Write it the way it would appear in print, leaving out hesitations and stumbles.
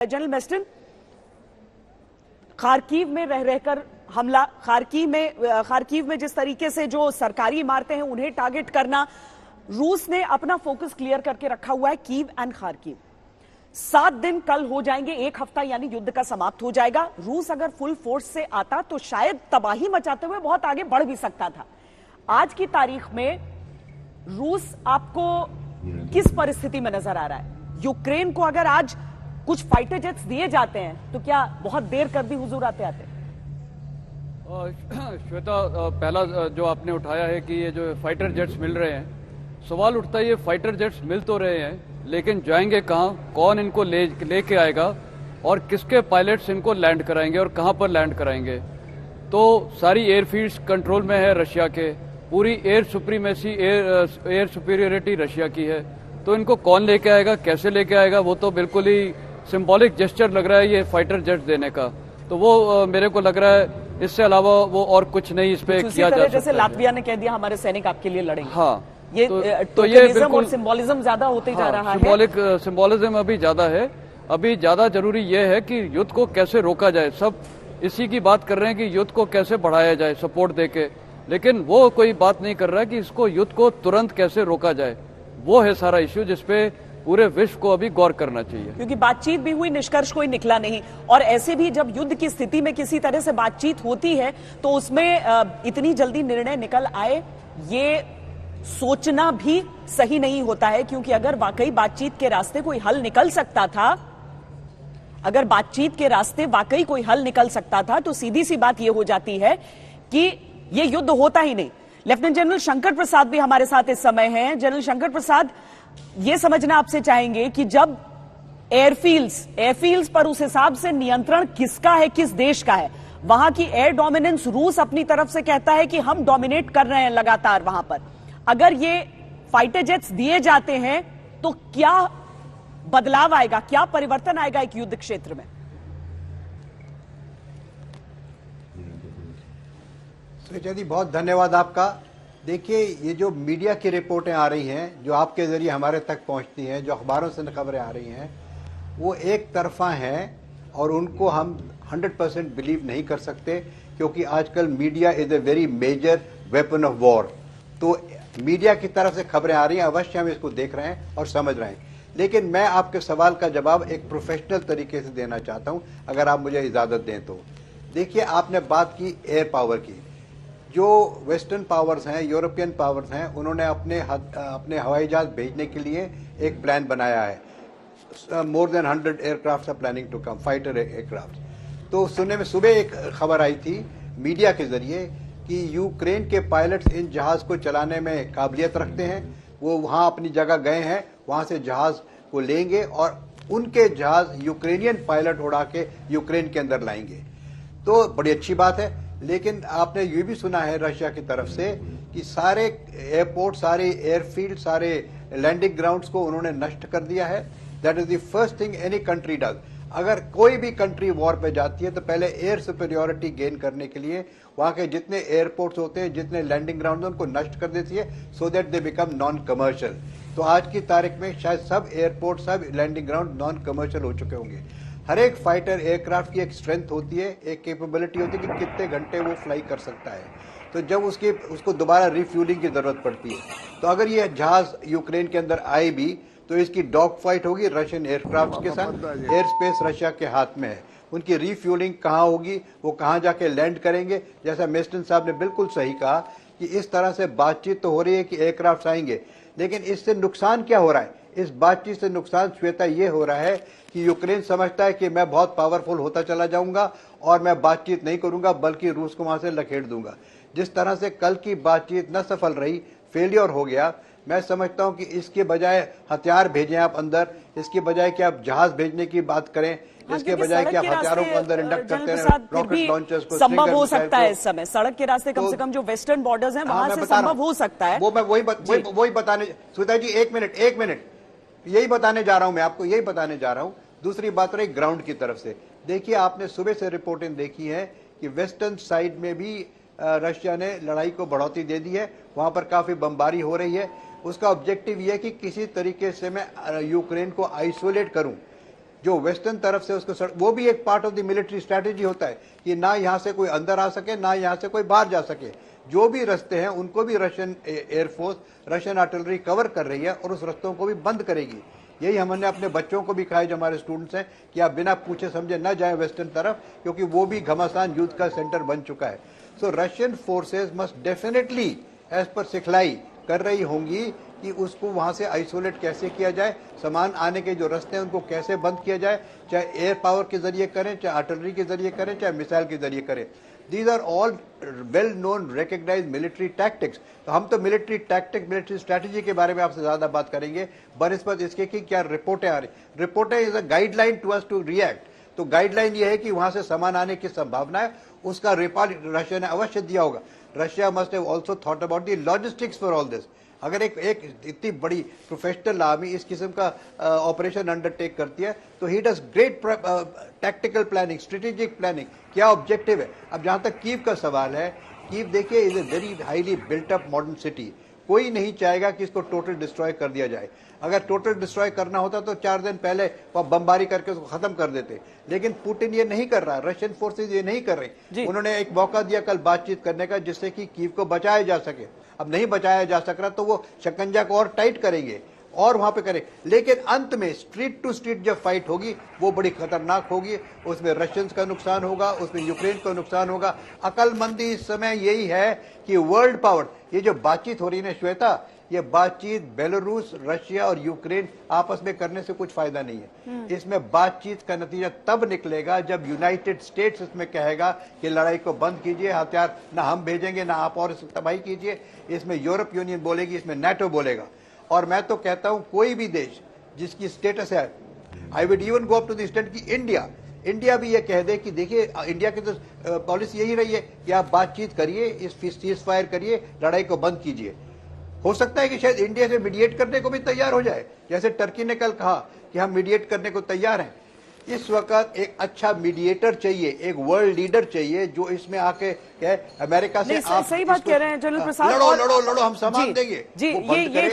General Meston, Kharkiv में रह रहकर हमला, खार्किव में जिस तरीके से जो सरकारी इमारतें हैं उन्हें टारगेट करना, रूस ने अपना फोकस क्लियर करके रखा हुआ है कीव एंड खार्किव। 7 दिन कल हो जाएंगे, 1 हफ्ता यानी युद्ध का समाप्त हो जाएगा। रूस अगर फुल फोर्स से आता तो शायद तबाही मचाते हुए बहुत आगे बढ़ भी सकता था। आज की तारीख में रूस आपको किस परिस्थिति में नजर आ रहा है? यूक्रेन को अगर आज कुछ फाइटर जेट्स दिए जाते हैं तो क्या बहुत देर कर दी हुजूर आते आते? श्वेता, पहला जो आपने उठाया है कि ये जो फाइटर जेट्स मिल रहे हैं, सवाल उठता है ये फाइटर जेट्स मिल तो रहे हैं लेकिन जाएंगे कहाँ, कौन इनको लेके आएगा और किसके पायलट्स इनको लैंड कराएंगे और कहाँ पर लैंड कराएंगे। तो सारी एयरफील्ड्स कंट्रोल में है रशिया के, पूरी air supremacy, air superiority Russia की है। तो इनको कौन लेके आएगा, कैसे लेके आएगा, वो तो बिल्कुल ही सिंबॉलिक जेस्चर लग रहा है ये फाइटर जेट देने का। तो वो मेरे को लग रहा है इससे अलावा वो और कुछ नहीं इस पे किया जा सकता। जैसे लातविया ने कह दिया हमारे सैनिक आपके लिए लड़ेंगे। हाँ, ये तो ये बिल्कुल सिंबॉलिज्म ज्यादा होते जा रहा है। सिंबॉलिज्म अभी ज्यादा है। अभी ज्यादा जरूरी ये है कि युद्ध को कैसे रोका जाए। सब इसी की बात कर रहे हैं कि युद्ध को कैसे बढ़ाया जाए सपोर्ट देके, लेकिन वो कोई बात नहीं कर रहा है कि इसको युद्ध को तुरंत कैसे रोका जाए। वो है सारा इश्यू जिसपे पूरे विश्व को अभी गौर करना चाहिए, क्योंकि बातचीत भी हुई, निष्कर्ष कोई निकला नहीं। और ऐसे भी जब युद्ध की स्थिति में किसी तरह से बातचीत होती है तो उसमें इतनी जल्दी निर्णय निकल आए ये सोचना भी सही नहीं होता है। क्योंकि अगर वाकई बातचीत के रास्ते कोई हल निकल सकता था, अगर बातचीत के रास्ते वाकई कोई हल निकल सकता था तो सीधी सी बात यह हो जाती है कि यह युद्ध होता ही नहीं। लेफ्टिनेंट जनरल शंकर प्रसाद भी हमारे साथ इस समय हैं। जनरल शंकर प्रसाद, ये समझना आपसे चाहेंगे कि जब एयरफील्ड्स पर उस हिसाब से नियंत्रण किसका है, किस देश का है? वहां की एयर डोमिनेंस रूस अपनी तरफ से कहता है कि हम डोमिनेट कर रहे हैं लगातार वहां पर। अगर ये फाइटर जेट्स दिए जाते हैं तो क्या बदलाव आएगा, क्या परिवर्तन आएगा एक युद्ध क्षेत्र में? सुरेचा जी, बहुत धन्यवाद आपका। देखिए, ये जो मीडिया की रिपोर्टें आ रही हैं, जो आपके जरिए हमारे तक पहुंचती हैं, जो अखबारों से खबरें आ रही हैं, वो एक तरफा हैं और उनको हम 100% बिलीव नहीं कर सकते, क्योंकि आजकल media is a very major weapon of war. तो मीडिया की तरफ से खबरें आ रही हैं, अवश्य हम इसको देख रहे हैं और समझ रहे हैं। लेकिन मैं आपके सवाल का जवाब एक प्रोफेशनल तरीके से देना चाहता हूं, अगर आप मुझे इजाजत दें तो। देखिए, आपने बात की एयर पावर की। जो वेस्टर्न पावर्स हैं, यूरोपियन पावर्स हैं, उन्होंने अपने हवाई जहाज भेजने के लिए एक प्लान बनाया है। More than 100 aircraft are planning to come, fighter aircraft. तो सुनने में सुबह एक खबर आई थी मीडिया के जरिए कि यूक्रेन के पायलट्स इन जहाज को चलाने में काबिलियत रखते हैं। वो वहां अपनी जगह गए हैं, वहां से जहाज को लेंगे और उनके जहाज यूक्रेनियन पायलट उड़ा के यूक्रेन के अंदर लाएंगे। तो बड़ी अच्छी बात है। लेकिन आपने ये भी सुना है रशिया की तरफ से कि सारे एयरपोर्ट, सारे एयरफील्ड, सारे लैंडिंग ग्राउंड्स को उन्होंने नष्ट कर दिया है। That is the first thing any country does. अगर कोई भी कंट्री वॉर पे जाती है तो पहले एयर सुपीरियोरिटी गेन करने के लिए वहां के जितने एयरपोर्ट्स होते हैं, जितने लैंडिंग ग्राउंड उनको नष्ट कर देती है, so that they become non commercial. तो आज की तारीख में शायद सब एयरपोर्ट, सब लैंडिंग ग्राउंड नॉन कमर्शियल हो चुके होंगे। हर एक फाइटर एयरक्राफ्ट की एक स्ट्रेंथ होती है, एक कैपेबिलिटी होती है कि कितने घंटे वो फ्लाई कर सकता है। तो जब उसको दोबारा रिफ्यूलिंग की जरूरत पड़ती है, तो अगर ये जहाज यूक्रेन के अंदर आए भी तो इसकी डॉग फाइट होगी रशियन एयरक्राफ्ट के साथ। एयर स्पेस रशिया के हाथ में है। उनकी रिफ्यूलिंग कहाँ होगी, वो कहाँ जाके लैंड करेंगे। जैसा मेस्टन साहब ने बिल्कुल सही कहा कि इस तरह से बातचीत तो हो रही है कि एयरक्राफ्ट आएंगे, लेकिन इससे नुकसान क्या हो रहा है? इस बातचीत से नुकसान श्वेता ये हो रहा है कि यूक्रेन समझता है कि मैं बहुत पावरफुल होता चला जाऊंगा और मैं बातचीत नहीं करूंगा बल्कि रूस को वहां से लखेड़ दूंगा। जिस तरह से कल की बातचीत न सफल रही, फेलियर हो गया, मैं समझता हूं कि इसके बजाय हथियार भेजें आप अंदर, इसके बजाय कि आप जहाज भेजने की बात करें, इसके बजाय कि आप हथियारों को अंदर इंडक्ट करते हैं, रॉकेट लॉन्चर्स को संभव हो सकता है इस समय सड़क के रास्ते कम से कम जो वेस्टर्न बॉर्डर्स हैं वहां से संभव हो सकता है। वो मैं वही बताने, सुधा जी एक मिनट, यही बताने जा रहा हूं, मैं आपको यही बताने जा रहा हूं। दूसरी बात रही ग्राउंड की तरफ से। देखिए, आपने सुबह से रिपोर्टिंग देखी है कि वेस्टर्न साइड में भी रशिया ने लड़ाई को बढ़ोतरी दे दी है, वहां पर काफी बमबारी हो रही है। उसका ऑब्जेक्टिव यह है कि किसी तरीके से मैं यूक्रेन को आइसोलेट करूं। जो वेस्टर्न तरफ से उसको वो भी एक part of the military strategy होता है कि ना यहां से कोई अंदर आ सके, ना यहां से कोई बाहर जा सके। जो भी रास्ते हैं उनको भी Russian air force, Russian artillery cover कर रही है और उस रास्तों को भी बंद करेगी। यही हमने अपने बच्चों को भी कहा है, जो हमारे स्टूडेंट्स हैं, कि आप बिना पूछे समझे न जाएं वेस्टर्न तरफ, क्योंकि वो भी घमासान युद्ध का सेंटर बन चुका है। So Russian forces must definitely edge पर सिखलाई कर रही होंगी कि उसको वहां से आइसोलेट कैसे किया जाए, सामान आने के जो रास्ते हैं उनको कैसे बंद किया जाए, चाहे एयर पावर के जरिए करें, चाहे आर्टिलरी के जरिए करें, चाहे मिसाइल के जरिए करें। These are all well known recognized military tactics। तो हम तो मिलिट्री टैक्टिक, मिलिट्री स्ट्रैटेजी के बारे में आपसे ज्यादा बात करेंगे बनस्पत इसके कि क्या रिपोर्टें आ रही। रिपोर्टें is a guideline to us to react. तो गाइडलाइन ये है कि वहां से सामान आने की संभावना है, उसका रिपोर्ट रशिया ने अवश्य दिया होगा। Russia must have also thought about the logistics for all this. अगर एक इतनी बड़ी प्रोफेशनल आर्मी इस किस्म का ऑपरेशन अंडरटेक करती है तो he does great tactical planning, strategic planning. क्या ऑब्जेक्टिव है? अब जहां तक कीव का सवाल है, कीव देखिए is a very highly built up modern city. कोई नहीं चाहेगा कि इसको टोटल डिस्ट्रॉय कर दिया जाए। अगर टोटल डिस्ट्रॉय करना होता तो 4 दिन पहले वो बमबारी करके उसको खत्म कर देते, लेकिन पुतिन ये नहीं कर रहा, रशियन फोर्सेज ये नहीं कर रही। उन्होंने एक मौका दिया कल बातचीत करने का जिससे कि कीव को बचाया जा सके। अब नहीं बचाया जा सक रहा तो वो शिकंजा को और टाइट करेंगे और वहां पे करें, लेकिन अंत में स्ट्रीट टू स्ट्रीट जब फाइट होगी वो बड़ी खतरनाक होगी। उसमें रशियंस का नुकसान होगा, उसमें यूक्रेन का नुकसान होगा। अकलमंदी इस समय यही है कि वर्ल्ड पावर, ये जो बातचीत हो रही है श्वेता, ये बातचीत बेलारूस, रशिया और यूक्रेन आपस में करने से कुछ फायदा नहीं है। इसमें बातचीत का नतीजा तब निकलेगा जब यूनाइटेड स्टेट्स इसमें कहेगा कि लड़ाई को बंद कीजिए, हथियार ना हम भेजेंगे ना आप और तबाही कीजिए। इसमें यूरोप यूनियन बोलेगी, इसमें नाटो बोलेगा। और मैं तो कहता हूं कोई भी देश जिसकी स्टेटस है, I would even go up to the extent कि इंडिया भी ये कह दे कि देखिए इंडिया की तो पॉलिसी यही रही है कि आप बातचीत करिए, इस सीज फायर करिए, लड़ाई को बंद कीजिए। हो सकता है कि शायद इंडिया से मीडिएट करने को भी तैयार हो जाए, जैसे टर्की ने कल कहा कि हम मीडिएट करने को तैयार हैं। इस वक्त एक अच्छा मीडिएटर चाहिए, एक वर्ल्ड लीडर चाहिए जो इसमें आके कहे अमेरिका से आप सही बात कह रहे हैं जनरल प्रसाद। लड़ो हम सामान देंगे, जी, वो बंद करें।